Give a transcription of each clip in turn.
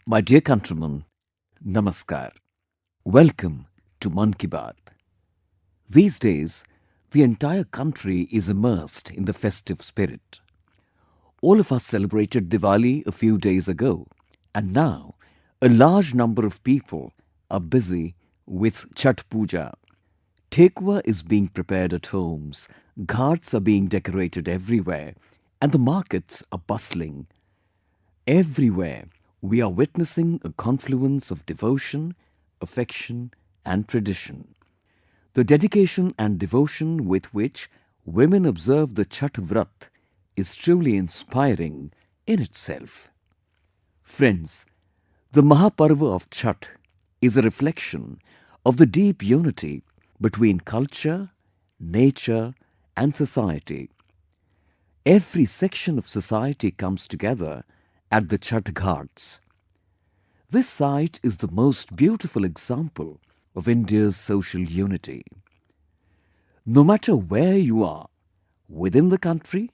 My dear countrymen, Namaskar. Welcome to Mann Ki Baat. These days, the entire country is immersed in the festive spirit. All of us celebrated Diwali a few days ago, and now a large number of people are busy with Chhath Puja. Thekwa is being prepared at homes, ghats are being decorated everywhere, and the markets are bustling. Everywhere, we are witnessing a confluence of devotion, affection, and tradition. The dedication and devotion with which women observe the Chhath Vrat is truly inspiring in itself. Friends, the Mahaparva of Chhath is a reflection of the deep unity between culture, nature, and society. Every section of society comes together at the Chhath Ghats. This site is the most beautiful example of India's social unity. No matter where you are, within the country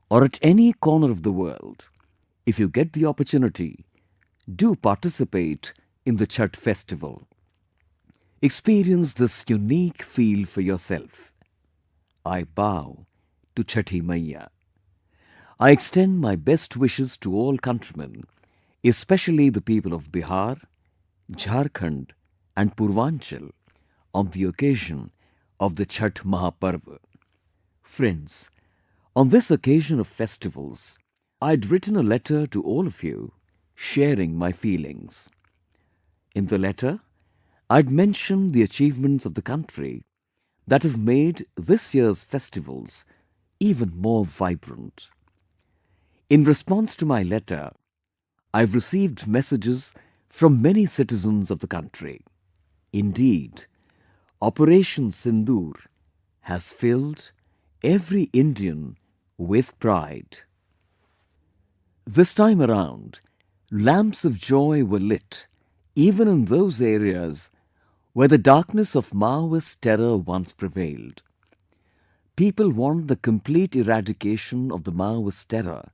or at any corner of the world, if you get the opportunity, do participate in the Chhath festival. Experience this unique feel for yourself. I bow to Chhathi Maiya. I extend my best wishes to all countrymen, especially the people of Bihar, Jharkhand and Purvanchal on the occasion of the Chhath Mahaparva. Friends, on this occasion of festivals, I had written a letter to all of you, sharing my feelings. In the letter, I had mentioned the achievements of the country that have made this year's festivals even more vibrant. In response to my letter, I have received messages from many citizens of the country. Indeed, Operation Sindoor has filled every Indian with pride. This time around, lamps of joy were lit even in those areas where the darkness of Maoist terror once prevailed. People want the complete eradication of the Maoist terror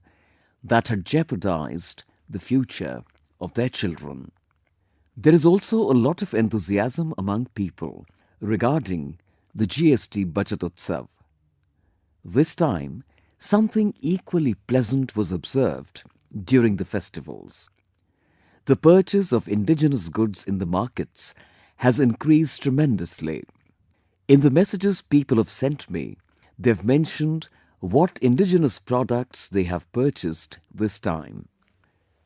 that had jeopardized the future of their children. There is also a lot of enthusiasm among people regarding the GST Bachat Utsav. This time, something equally pleasant was observed during the festivals. The purchase of indigenous goods in the markets has increased tremendously. In the messages people have sent me, they have mentioned what indigenous products they have purchased this time.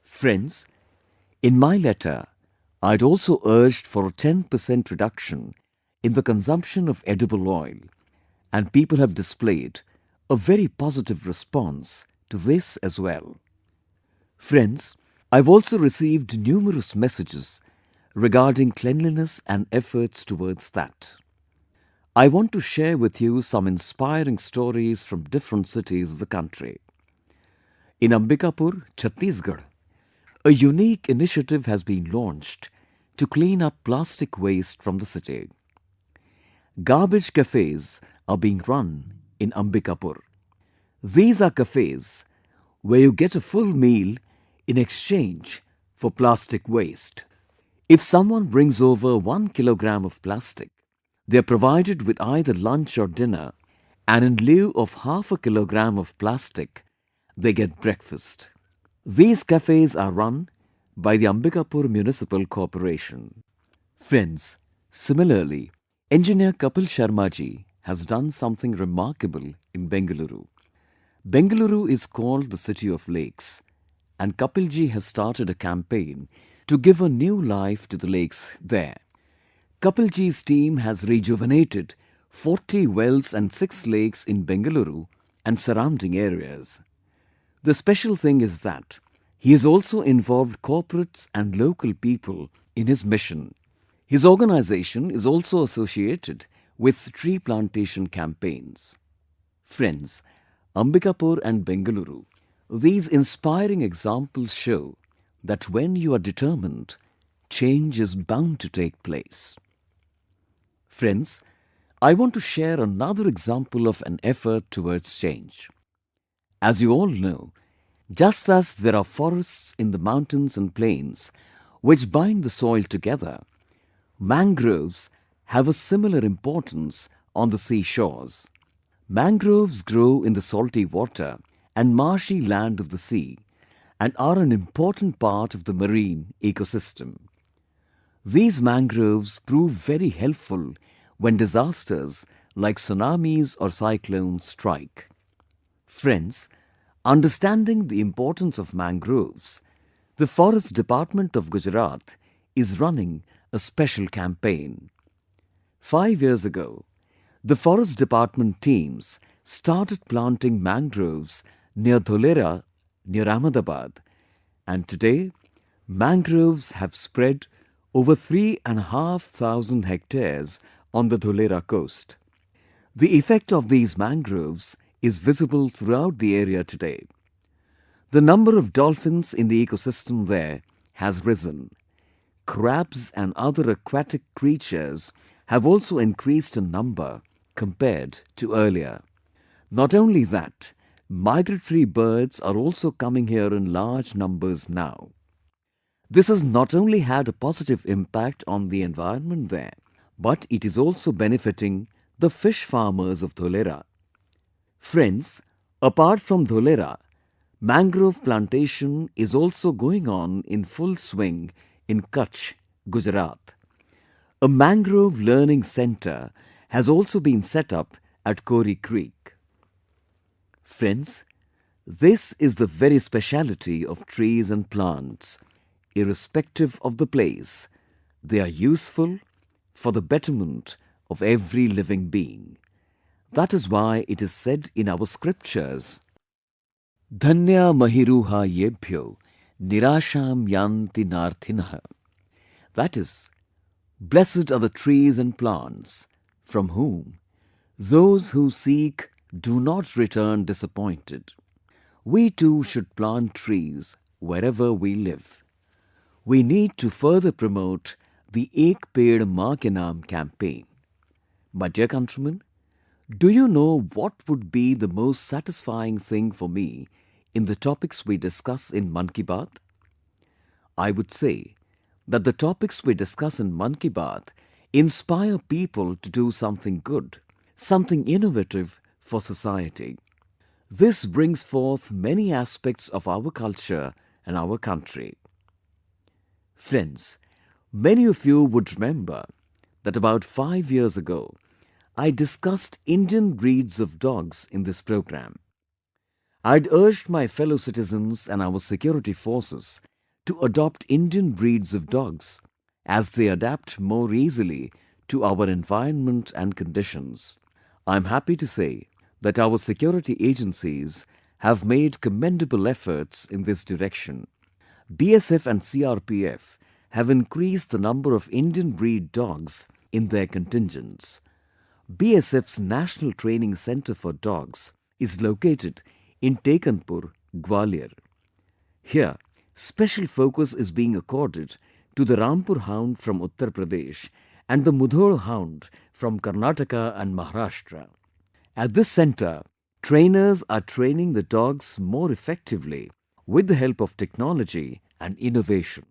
Friends, in my letter, I had also urged for a 10% reduction in the consumption of edible oil, and people have displayed a very positive response to this as well. Friends, I've also received numerous messages regarding cleanliness and efforts towards that. I want to share with you some inspiring stories from different cities of the country. In Ambikapur, Chhattisgarh, a unique initiative has been launched to clean up plastic waste from the city. Garbage cafes are being run in Ambikapur. These are cafes where you get a full meal in exchange for plastic waste. If someone brings over 1 kilogram of plastic, they are provided with either lunch or dinner, and in lieu of half a kilogram of plastic, they get breakfast. These cafes are run by the Ambikapur Municipal Corporation. Friends, similarly, engineer Kapil Sharma ji has done something remarkable in Bengaluru. Bengaluru is called the city of lakes, and Kapil ji has started a campaign to give a new life to the lakes there. Kapil ji's team has rejuvenated 40 wells and 6 lakes in Bengaluru and surrounding areas. The special thing is that he has also involved corporates and local people in his mission. His organization is also associated with tree plantation campaigns. Friends, Ambikapur and Bengaluru, these inspiring examples show that when you are determined, change is bound to take place. Friends, I want to share another example of an effort towards change. As you all know, just as there are forests in the mountains and plains which bind the soil together, mangroves have a similar importance on the seashores. Mangroves grow in the salty water and marshy land of the sea and are an important part of the marine ecosystem. These mangroves prove very helpful when disasters like tsunamis or cyclones strike. Friends, understanding the importance of mangroves, the Forest Department of Gujarat is running a special campaign. 5 years ago, the Forest Department teams started planting mangroves near Dholera, near Ahmedabad, and today mangroves have spread over 3,500 hectares on the Dholera coast. The effect of these mangroves is visible throughout the area today. The number of dolphins in the ecosystem there has risen. Crabs and other aquatic creatures have also increased in number compared to earlier. Not only that, migratory birds are also coming here in large numbers now. This has not only had a positive impact on the environment there, but it is also benefiting the fish farmers of Dholera. Friends, apart from Dholera, mangrove plantation is also going on in full swing in Kutch, Gujarat. A mangrove learning center has also been set up at Kori Creek. Friends, this is the very speciality of trees and plants. Irrespective of the place, they are useful for the betterment of every living being. That is why it is said in our scriptures, Dhanya Mahiruha Yebhyo Nirasham Yanti Narthinah. That is, blessed are the trees and plants, from whom those who seek do not return disappointed. We too should plant trees wherever we live. We need to further promote the Ek Ped Maa Ke Naam campaign. My dear countrymen, do you know what would be the most satisfying thing for me in the topics we discuss in Mann Ki Baat? I would say that the topics we discuss in Mann Ki Baat inspire people to do something good, something innovative for society. This brings forth many aspects of our culture and our country. Friends, many of you would remember that about 5 years ago, I discussed Indian breeds of dogs in this program. I'd urged my fellow citizens and our security forces to adopt Indian breeds of dogs as they adapt more easily to our environment and conditions. I'm happy to say that our security agencies have made commendable efforts in this direction. BSF and CRPF have increased the number of Indian breed dogs in their contingents. BSF's National Training Centre for Dogs is located in Tekanpur, Gwalior. Here, special focus is being accorded to the Rampur Hound from Uttar Pradesh and the Mudhol Hound from Karnataka and Maharashtra. At this centre, trainers are training the dogs more effectively with the help of technology and innovation.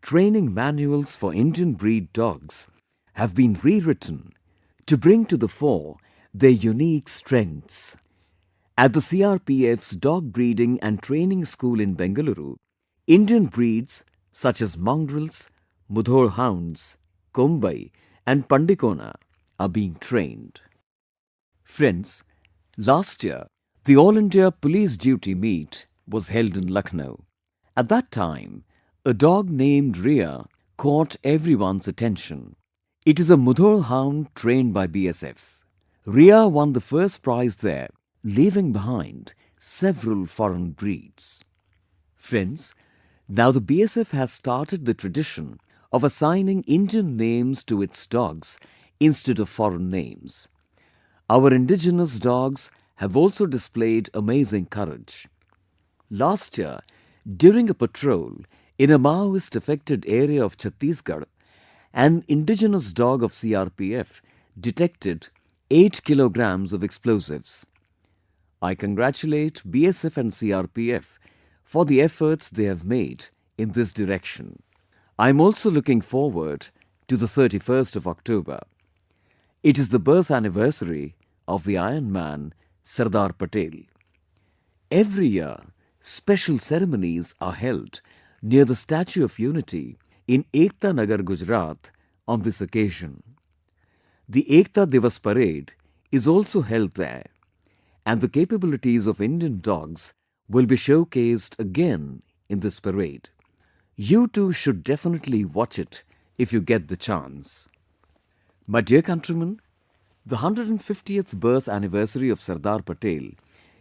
Training manuals for Indian breed dogs have been rewritten to bring to the fore their unique strengths. At the CRPF's Dog Breeding and Training School in Bengaluru, Indian breeds such as mongrels, Mudhol hounds, Kombai and Pandikona are being trained. Friends, last year, the All India Police Duty Meet was held in Lucknow. At that time, a dog named Rhea caught everyone's attention. It is a Mudhol hound trained by BSF. Rhea won the first prize there, leaving behind several foreign breeds. Friends, now the BSF has started the tradition of assigning Indian names to its dogs instead of foreign names. Our indigenous dogs have also displayed amazing courage. Last year, during a patrol in a Maoist-affected area of Chhattisgarh, an indigenous dog of CRPF detected 8 kilograms of explosives. I congratulate BSF and CRPF for the efforts they have made in this direction. I am also looking forward to the 31st of October. It is the birth anniversary of the Iron Man, Sardar Patel. Every year, special ceremonies are held near the Statue of Unity in Ekta Nagar, Gujarat on this occasion. The Ekta Divas Parade is also held there, and the capabilities of Indian dogs will be showcased again in this parade. You too should definitely watch it if you get the chance. My dear countrymen, the 150th birth anniversary of Sardar Patel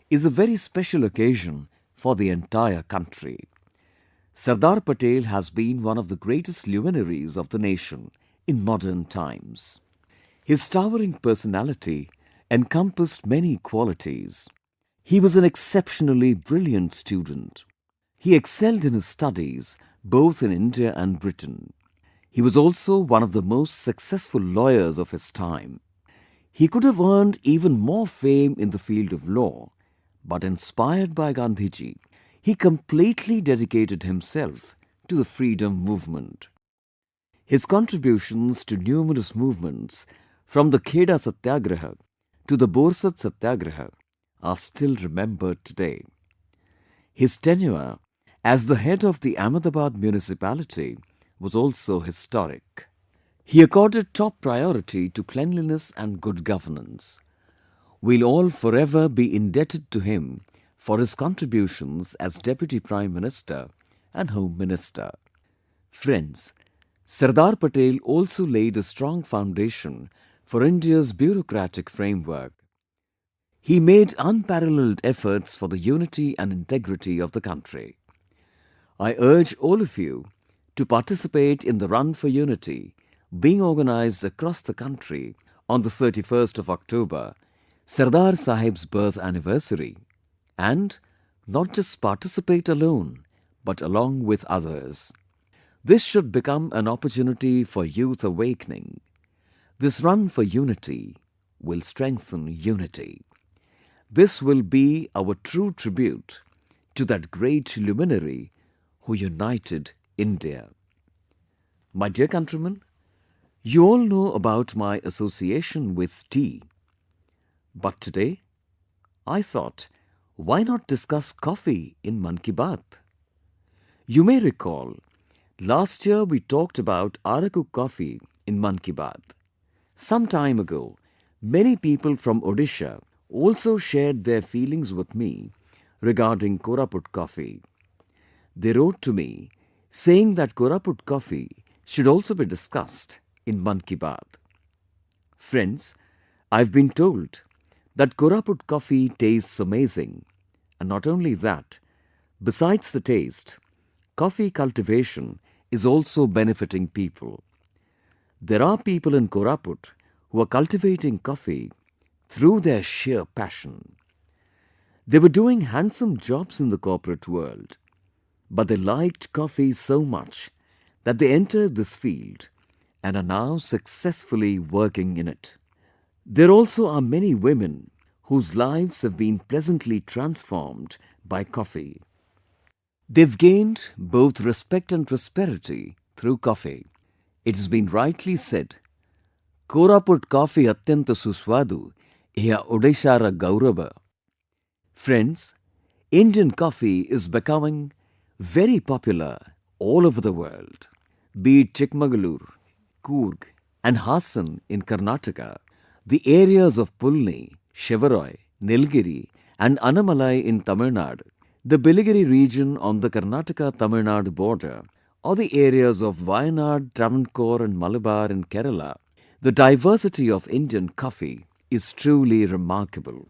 is a very special occasion for the entire country. Sardar Patel has been one of the greatest luminaries of the nation in modern times. His towering personality encompassed many qualities. He was an exceptionally brilliant student. He excelled in his studies both in India and Britain. He was also one of the most successful lawyers of his time. He could have earned even more fame in the field of law, but inspired by Gandhiji, he completely dedicated himself to the freedom movement. His contributions to numerous movements, from the Kheda Satyagraha to the Borsat Satyagraha, are still remembered today. His tenure as the head of the Ahmedabad municipality was also historic. He accorded top priority to cleanliness and good governance. We'll all forever be indebted to him for his contributions as Deputy Prime Minister and Home Minister. Friends, Sardar Patel also laid a strong foundation for India's bureaucratic framework. He made unparalleled efforts for the unity and integrity of the country. I urge all of you to participate in the Run for Unity being organized across the country on the 31st of October, Sardar Sahib's birth anniversary, and not just participate alone, but along with others. This should become an opportunity for youth awakening. This Run for Unity will strengthen unity. This will be our true tribute to that great luminary who united India. My dear countrymen, you all know about my association with tea. But today, I thought, why not discuss coffee in Mann Ki Baat? You may recall, last year we talked about Araku coffee in Mann Ki Baat. Some time ago, many people from Odisha also shared their feelings with me regarding Koraput coffee. They wrote to me saying that Koraput coffee should also be discussed in Mann Ki Baat. Friends, I've been told that Koraput coffee tastes amazing, and not only that, besides the taste, coffee cultivation is also benefiting people. There are people in Koraput who are cultivating coffee through their sheer passion. They were doing handsome jobs in the corporate world, but they liked coffee so much that they entered this field and are now successfully working in it. There also are many women whose lives have been pleasantly transformed by coffee. They've gained both respect and prosperity through coffee. It has been rightly said, Koraput coffee atyanta suswadu, eha Odishara gauraba. Friends, Indian coffee is becoming very popular all over the world. Be it Chikmagalur, Coorg and Hassan in Karnataka, the areas of Pulni, Shevaroy, Nilgiri and Anamalai in Tamil Nadu, the Biligiri region on the Karnataka-Tamil Nadu border, or the areas of Wayanad, Travancore and Malabar in Kerala, the diversity of Indian coffee is truly remarkable.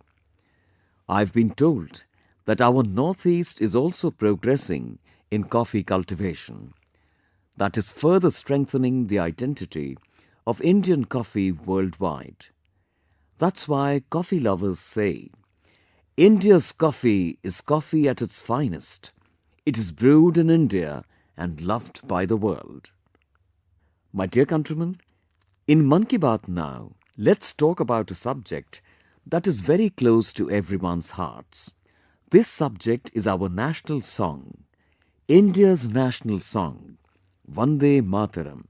I've been told that our Northeast is also progressing in coffee cultivation. That is further strengthening the identity of Indian coffee worldwide. That's why coffee lovers say, India's coffee is coffee at its finest. It is brewed in India and loved by the world. My dear countrymen, in Mann Ki Baat now, let's talk about a subject that is very close to everyone's hearts. This subject is our national song, India's national song, Vande Mataram.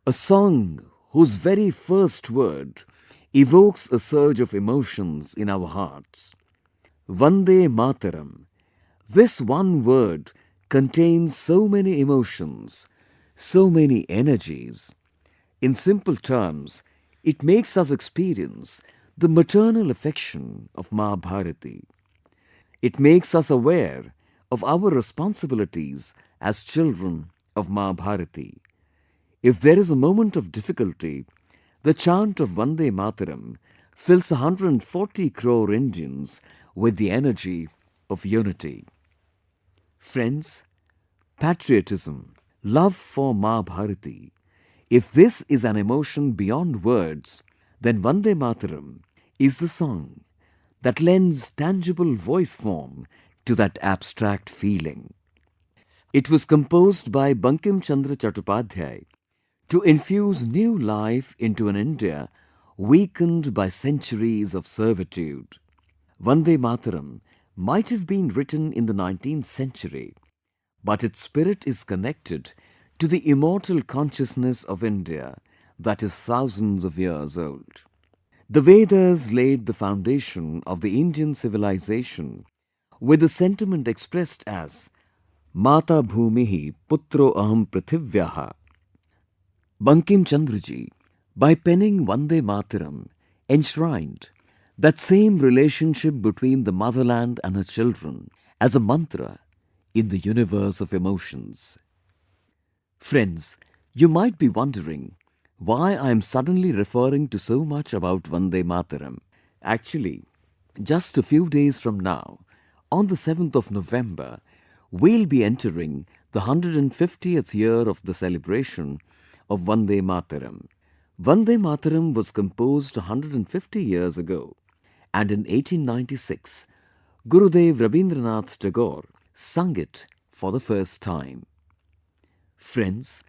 A song whose very first word evokes a surge of emotions in our hearts. Vande Mataram. This one word contains so many emotions, so many energies. In simple terms, it makes us experience the maternal affection of Ma Bharati. It makes us aware of our responsibilities as children of Ma Bharati. If there is a moment of difficulty, the chant of Vande Mataram fills 140 crore Indians with the energy of unity. Friends, patriotism, love for Ma Bharati, if this is an emotion beyond words, then Vande Mataram is the song that lends tangible voice form to that abstract feeling. It was composed by Bankim Chandra Chattopadhyay to infuse new life into an India weakened by centuries of servitude. Vande Mataram might have been written in the 19th century, but its spirit is connected to the immortal consciousness of India that is thousands of years old. The Vedas laid the foundation of the Indian civilization with the sentiment expressed as Mata Bhumihi Putro Aham Prithivyaha. Bankim Chandraji, by penning Vande Mataram, enshrined that same relationship between the motherland and her children as a mantra in the universe of emotions. Friends, you might be wondering why I am suddenly referring to so much about Vande Mataram. Actually, just a few days from now, on the 7th of November, we'll be entering the 150th year of the celebration of Vande Mataram. Vande Mataram was composed 150 years ago, and in 1896, Gurudev Rabindranath Tagore sung it for the first time. Friends,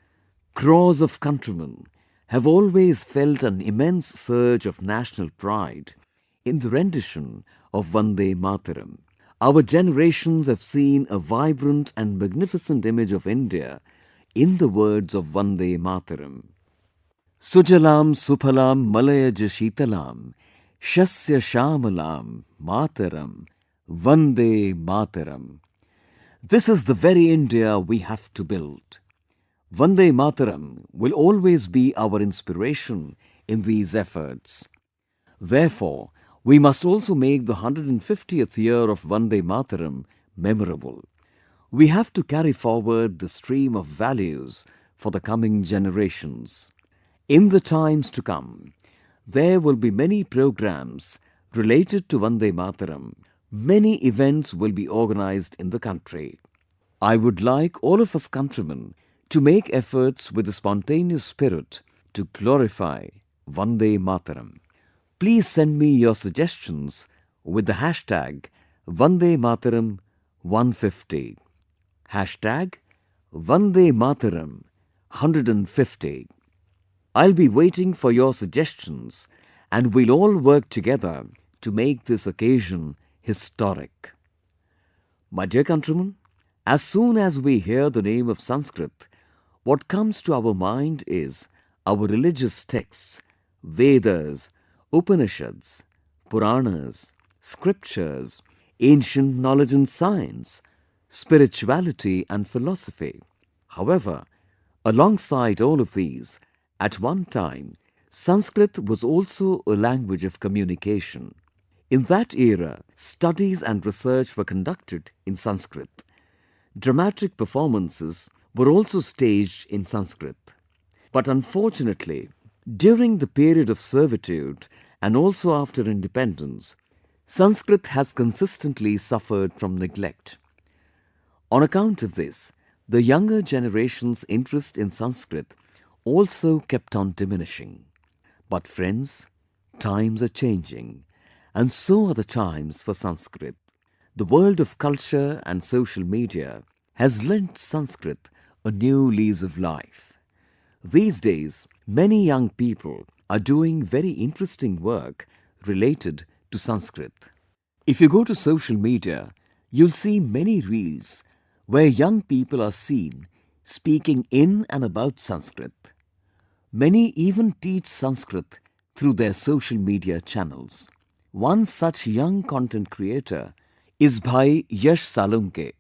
crores of countrymen have always felt an immense surge of national pride in the rendition of Vande Mataram. Our generations have seen a vibrant and magnificent image of India in the words of Vande Mataram. Sujalam Suphalam Malayaj Sheetalam Shasya Shamalam Mataram Vande Mataram. This is the very India we have to build. Vande Mataram will always be our inspiration in these efforts. Therefore, we must also make the 150th year of Vande Mataram memorable. We have to carry forward the stream of values for the coming generations. In the times to come, there will be many programs related to Vande Mataram. Many events will be organized in the country. I would like all of us countrymen to make efforts with a spontaneous spirit to glorify Vande Mataram. Please send me your suggestions with the hashtag Vande Mataram 150. Hashtag Vande Mataram 150. I'll be waiting for your suggestions and we'll all work together to make this occasion historic. My dear countrymen, as soon as we hear the name of Sanskrit, what comes to our mind is our religious texts, Vedas, Upanishads, Puranas, scriptures, ancient knowledge and science, spirituality and philosophy. However, alongside all of these, at one time, Sanskrit was also a language of communication. In that era, studies and research were conducted in Sanskrit. Dramatic performances were also staged in Sanskrit. But unfortunately, during the period of servitude and also after independence, Sanskrit has consistently suffered from neglect. On account of this, the younger generation's interest in Sanskrit also kept on diminishing. But friends, times are changing, and so are the times for Sanskrit. The world of culture and social media has lent Sanskrit a new lease of life. These days, many young people are doing very interesting work related to Sanskrit. If you go to social media, you'll see many reels where young people are seen speaking in and about Sanskrit. Many even teach Sanskrit through their social media channels. One such young content creator is Bhai Yash Salunke.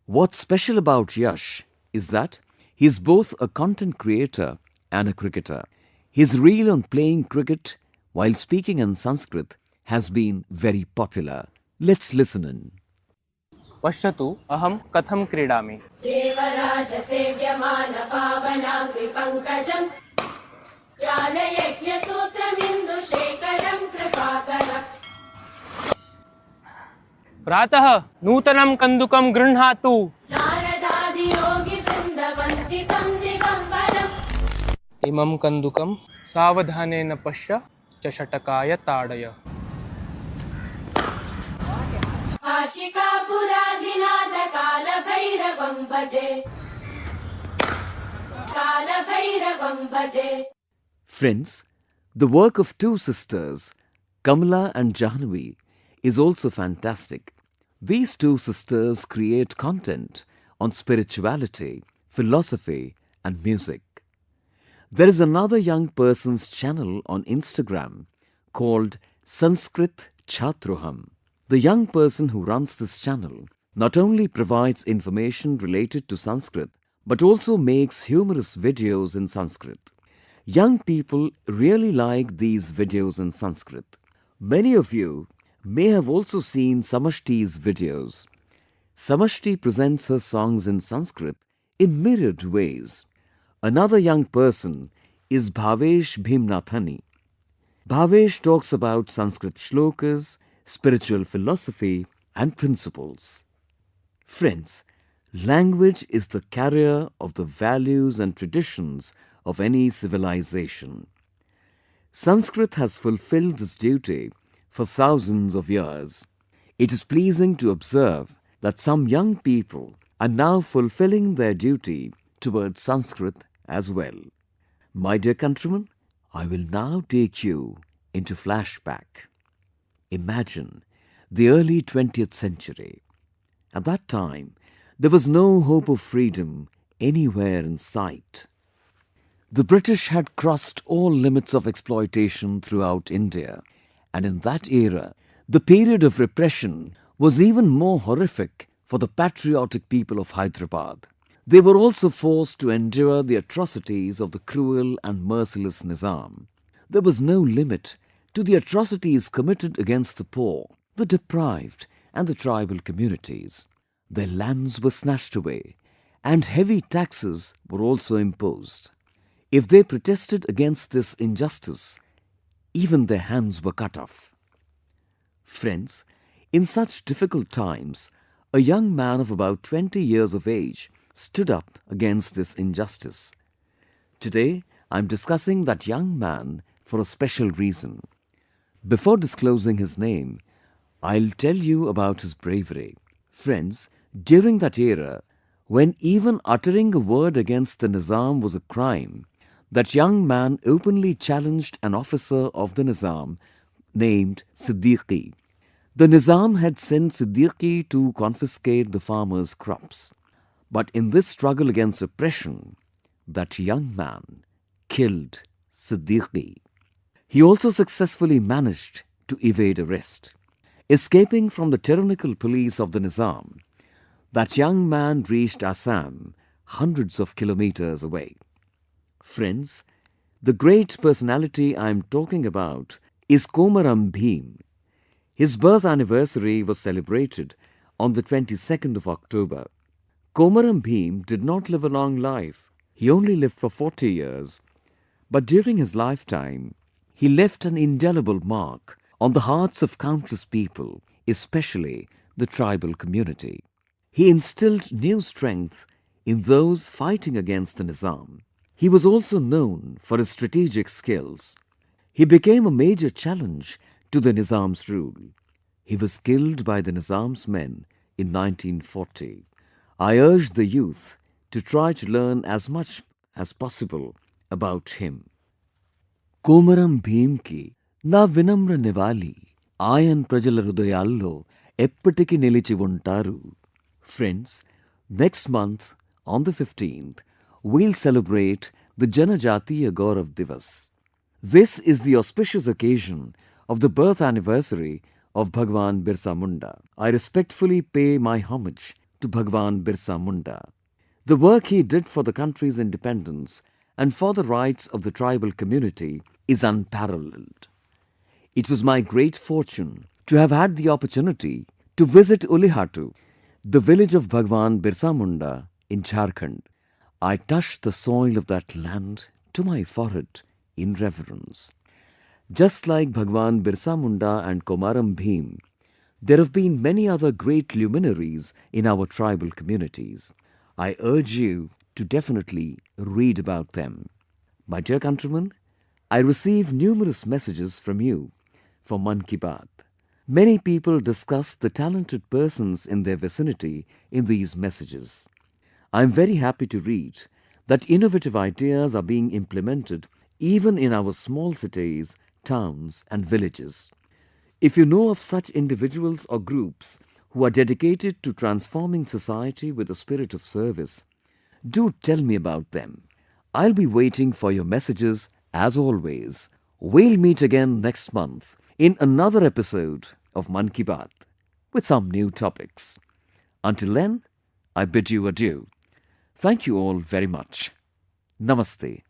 What's special about Yash is that he's both a content creator and a cricketer. His reel on playing cricket while speaking in Sanskrit has been very popular. Let's listen in. पश्यतु अहं कथं क्रीडामि। देवराजसेव्यमानपावनाङ्घ्रिपङ्कजम् ज्ञानयज्ञसूत्रमिन्दुशेखरं कृपाकरम्। प्रातः नूतनं कन्दुकं गृह्णातु। नारदादियोगिवृन्दवन्दितं दिगम्बरम्। इमं कन्दुकं सावधानेन पश्य चषटकाय ताडय। आशिकापुराधिनाथकालभैरवं भजे, कालभैरवं भजे। Friends, the work of two sisters, Kamala and Jahnavi, is also fantastic. These two sisters create content on spirituality, philosophy, and music. There is another young person's channel on Instagram called Sanskrit Chhatroham. The young person who runs this channel not only provides information related to Sanskrit but also makes humorous videos in Sanskrit. Young people really like these videos in Sanskrit. Many of you may have also seen Samashti's videos. Samashti presents her songs in Sanskrit in myriad ways. Another young person is Bhavesh Bhimnathani. Bhavesh talks about Sanskrit shlokas, spiritual philosophy and principles. Friends, language is the carrier of the values and traditions of any civilization. Sanskrit has fulfilled its duty for thousands of years. It is pleasing to observe that some young people are now fulfilling their duty towards Sanskrit as well. My dear countrymen, I will now take you into flashback. Imagine the early 20th century. At that time, there was no hope of freedom anywhere in sight. The British had crossed all limits of exploitation throughout India, and in that era, the period of repression was even more horrific for the patriotic people of Hyderabad. They were also forced to endure the atrocities of the cruel and merciless Nizam. There was no limit to the atrocities committed against the poor, the deprived and the tribal communities. Their lands were snatched away and heavy taxes were also imposed. If they protested against this injustice, even their hands were cut off. Friends, in such difficult times, a young man of about 20 years of age stood up against this injustice. Today, I am discussing that young man for a special reason. Before disclosing his name, I'll tell you about his bravery. Friends, during that era, when even uttering a word against the Nizam was a crime, that young man openly challenged an officer of the Nizam named Siddiqui. The Nizam had sent Siddiqui to confiscate the farmers' crops. But in this struggle against oppression, that young man killed Siddiqui. He also successfully managed to evade arrest. Escaping from the tyrannical police of the Nizam, that young man reached Assam, hundreds of kilometers away. Friends, the great personality I am talking about is Komaram Bhim. His birth anniversary was celebrated on the 22nd of October. Komaram Bhim did not live a long life. He only lived for 40 years. But during his lifetime, he left an indelible mark on the hearts of countless people, especially the tribal community. He instilled new strength in those fighting against the Nizam. He was also known for his strategic skills. He became a major challenge to the Nizam's rule. He was killed by the Nizam's men in 1940. I urge the youth to try to learn as much as possible about him. Komaram Bhim ki na vinamra nivali ayan prajala hrudayallo eppatiki nilichi untaru. Friends, next month on the 15th, we'll celebrate the Janajatiya Gaurav Divas. This is the auspicious occasion of the birth anniversary of Bhagwan Birsa Munda. I respectfully pay my homage to Bhagwan Birsa Munda. The work he did for the country's independence and for the rights of the tribal community is unparalleled. It was my great fortune to have had the opportunity to visit Ulihatu, the village of Bhagwan Birsa Munda in Jharkhand. I touched the soil of that land to my forehead in reverence. Just like Bhagwan Birsa Munda and Komaram Bhim, there have been many other great luminaries in our tribal communities. I urge you to definitely read about them. My dear countrymen, I receive numerous messages from you for Mann Ki Baat. Many people discuss the talented persons in their vicinity in these messages. I am very happy to read that innovative ideas are being implemented even in our small cities, towns and villages. If you know of such individuals or groups who are dedicated to transforming society with a spirit of service, do tell me about them. I'll be waiting for your messages as always. We'll meet again next month in another episode of Mann Ki Baat with some new topics. Until then, I bid you adieu. Thank you all very much. Namaste.